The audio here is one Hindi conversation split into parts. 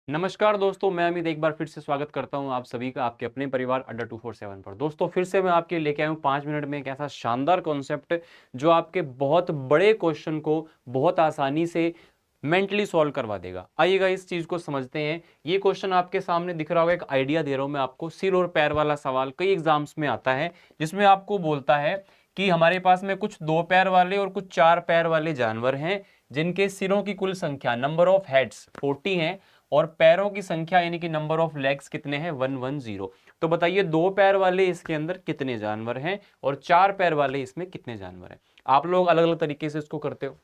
नमस्कार दोस्तों, मैं अमित एक बार फिर से स्वागत करता हूं आप सभी का आपके अपने परिवार अड्डा 247 पर। दोस्तों फिर से मैं आपके लिए लेके आया हूं 5 मिनट में एक ऐसा शानदार कॉन्सेप्ट जो आपके बहुत बड़े क्वेश्चन को बहुत आसानी से मेंटली सॉल्व करवा देगा। आइएगा इस चीज को समझते हैं। ये क्वेश्चन आपके सामने दिख रहा होगा, एक आइडिया दे रहा हूं मैं आपको। सिर और पैर वाला सवाल कई एग्जाम्स में आता है, जिसमें आपको बोलता है कि हमारे पास में कुछ 2 पैर वाले और कुछ 4 पैर वाले जानवर हैं, जिनके सिरों की कुल संख्या नंबर ऑफ हेड्स 40 है और पैरों की संख्या यानी कि नंबर ऑफ लेग्स कितने हैं 110। तो बताइए 2 पैर वाले इसके अंदर कितने जानवर हैं और 4 पैर वाले इसमें कितने जानवर हैं। आप लोग अलग अलग तरीके से इसको करते हो,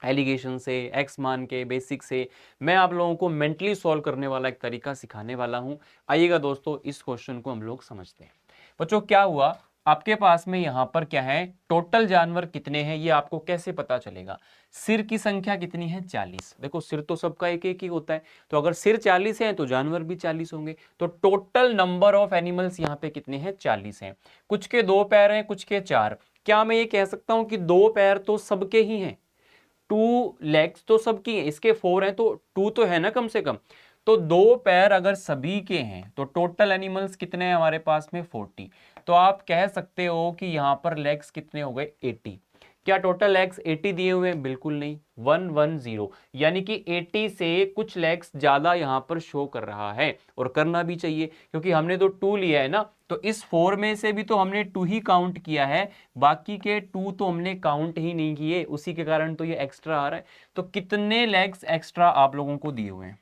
एलिगेशन से, एक्स मान के, बेसिक से। मैं आप लोगों को मेंटली सॉल्व करने वाला एक तरीका सिखाने वाला हूं। आइएगा दोस्तों इस क्वेश्चन को हम लोग समझते हैं। बच्चों क्या हुआ, आपके पास में यहां पर क्या है, टोटल जानवर कितने हैं ये आपको कैसे पता चलेगा। सिर की संख्या कितनी है 40। देखो सिर तो सबका एक एक ही होता है, तो अगर सिर 40 है तो जानवर भी 40 होंगे। तो टोटल नंबर ऑफ एनिमल्स यहाँ पे कितने हैं 40 हैं। कुछ के 2 पैर हैं, कुछ के 4। क्या मैं ये कह सकता हूं कि 2 पैर तो सबके ही हैं, 2 लेग्स तो सबकी हैं, इसके 4 हैं तो 2 तो है ना कम से कम। तो 2 पैर अगर सभी के हैं तो टोटल एनिमल्स कितने हैं हमारे पास में 40। तो आप कह सकते हो कि यहां पर लेग्स कितने हो गए 80। क्या टोटल लेग्स 80 दिए हुए हैं? बिल्कुल नहीं, 110। यानी कि 80 से कुछ लेग्स ज्यादा यहां पर शो कर रहा है, और करना भी चाहिए क्योंकि हमने तो 2 लिया है ना। तो इस 4 में से भी तो हमने 2 ही काउंट किया है, बाकी के 2 तो हमने काउंट ही नहीं किए, उसी के कारण तो ये एक्स्ट्रा आ रहा है। तो कितने लेग्स एक्स्ट्रा आप लोगों को दिए हुए हैं?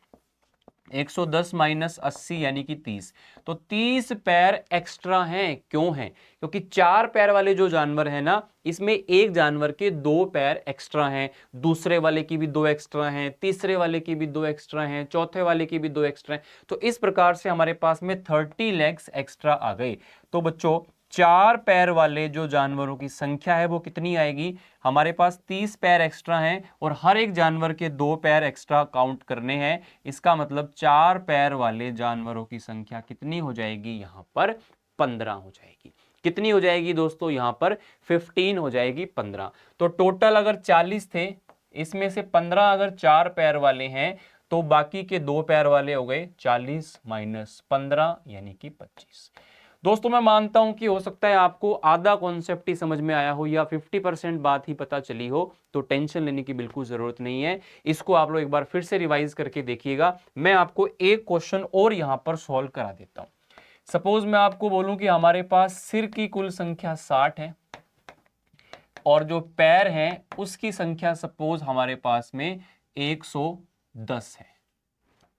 110 माइनस 80 यानी कि 30। तो 30 पैर एक्स्ट्रा हैं। क्यों हैं? क्योंकि 4 पैर वाले जो जानवर है ना, इसमें एक जानवर के 2 पैर एक्स्ट्रा हैं, दूसरे वाले की भी 2 एक्स्ट्रा हैं, तीसरे वाले की भी 2 एक्स्ट्रा हैं, चौथे वाले की भी 2 एक्स्ट्रा हैं। तो इस प्रकार से हमारे पास में 30 लेग्स एक्स्ट्रा आ गए। तो बच्चों 4 पैर वाले जो जानवरों की संख्या है वो कितनी आएगी? हमारे पास 30 पैर एक्स्ट्रा हैं और हर एक जानवर के 2 पैर एक्स्ट्रा काउंट करने हैं। इसका मतलब 4 पैर वाले जानवरों की संख्या कितनी हो जाएगी? यहां पर 15 हो जाएगी। कितनी हो जाएगी दोस्तों? यहां पर 15 हो जाएगी, 15। तो टोटल अगर 40 थे, इसमें से 15 अगर 4 पैर वाले हैं तो बाकी के 2 पैर वाले हो गए 40 माइनस 15 यानी कि 25। दोस्तों मैं मानता हूं कि हो सकता है आपको आधा कॉन्सेप्ट ही समझ में आया हो या 50% बात ही पता चली हो, तो टेंशन लेने की बिल्कुल जरूरत नहीं है। इसको आप लोग एक बार फिर से रिवाइज करके देखिएगा। मैं आपको एक क्वेश्चन और यहां पर सॉल्व करा देता हूं। सपोज मैं आपको बोलूं कि हमारे पास सिर की कुल संख्या 60 है और जो पैर हैं उसकी संख्या सपोज हमारे पास में 110 है।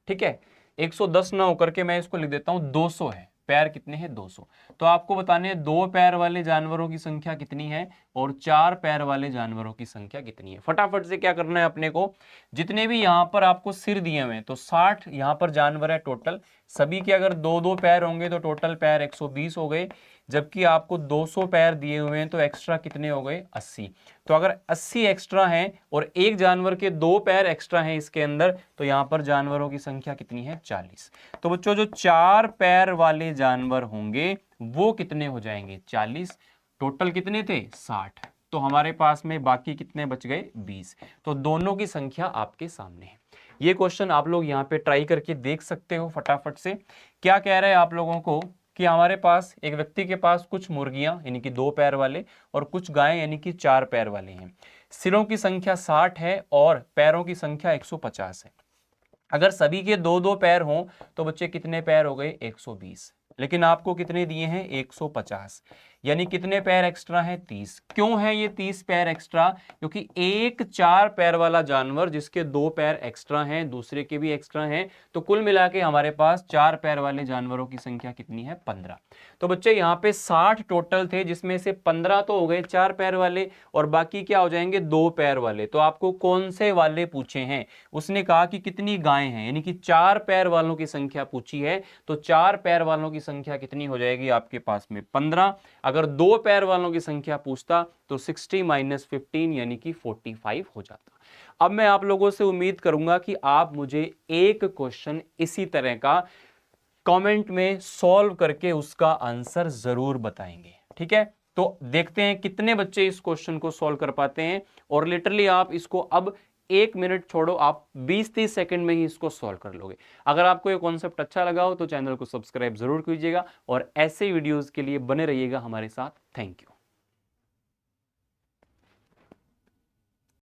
ठीक है, 110 ना होकर के मैं इसको लिख देता हूं 200 है। पैर कितने हैं? 200। तो आपको बताने 2 पैर वाले जानवरों की संख्या कितनी है और 4 पैर वाले जानवरों की संख्या कितनी है। फटाफट से क्या करना है अपने को, जितने भी यहां पर आपको सिर दिए हुए हैं तो 60 यहां पर जानवर है टोटल, सभी के अगर 2-2 पैर होंगे तो टोटल पैर 120 हो गए। जबकि आपको 200 पैर दिए हुए हैं तो एक्स्ट्रा कितने हो गए? 80। तो अगर 80 एक्स्ट्रा हैं और एक जानवर के 2 पैर एक्स्ट्रा हैं इसके अंदर, तो यहां पर जानवरों की संख्या कितनी है? 40। तो बच्चों जो 4 पैर वाले जानवर होंगे वो कितने हो जाएंगे? 40। टोटल कितने थे? 60। तो हमारे पास में बाकी कितने बच गए? 20। तो दोनों की संख्या आपके सामने है। ये क्वेश्चन आप लोग यहाँ पे ट्राई करके देख सकते हो फटाफट से। क्या कह रहे हैं आप लोगों को कि हमारे पास एक व्यक्ति के पास कुछ मुर्गियां यानी कि 2 पैर वाले और कुछ गायें यानी कि 4 पैर वाले हैं। सिरों की संख्या 60 है और पैरों की संख्या 150 है। अगर सभी के 2-2 पैर हों तो बच्चे कितने पैर हो गए? 120। लेकिन आपको कितने दिए हैं? 150। यानी कितने पैर एक्स्ट्रा हैं? 30। क्यों है ये 30 पैर एक्स्ट्रा? क्योंकि एक 4 पैर वाला जानवर जिसके 2 पैर एक्स्ट्रा हैं, दूसरे के भी एक्स्ट्रा हैं, तो कुल मिला के हमारे पास 4 पैर वाले जानवरों की संख्या कितनी है? 15। तो बच्चे यहाँ पे 60 टोटल थे, जिसमें से 15 तो हो गए 4 पैर वाले और बाकी क्या हो जाएंगे? 2 पैर वाले। तो आपको कौन से वाले पूछे हैं? उसने कहा कि कितनी गायें हैं, यानी कि 4 पैर वालों की संख्या पूछी है। तो 4 पैर वालों की संख्या कितनी हो जाएगी आपके पास में? 15। अगर 2 पैर वालों की संख्या पूछता तो 60 माइनस 15 यानी कि 45 हो जाता। अब मैं आप लोगों से उम्मीद करूंगा कि आप मुझे एक क्वेश्चन इसी तरह का कमेंट में सॉल्व करके उसका आंसर जरूर बताएंगे। ठीक है, तो देखते हैं कितने बच्चे इस क्वेश्चन को सॉल्व कर पाते हैं। और लिटरली आप इसको अब 1 मिनट छोड़ो, आप 20-30 सेकंड में ही इसको सॉल्व कर लोगे। अगर आपको ये कॉन्सेप्ट अच्छा लगा हो तो चैनल को सब्सक्राइब जरूर कीजिएगा और ऐसे वीडियोस के लिए बने रहिएगा हमारे साथ। Thank you.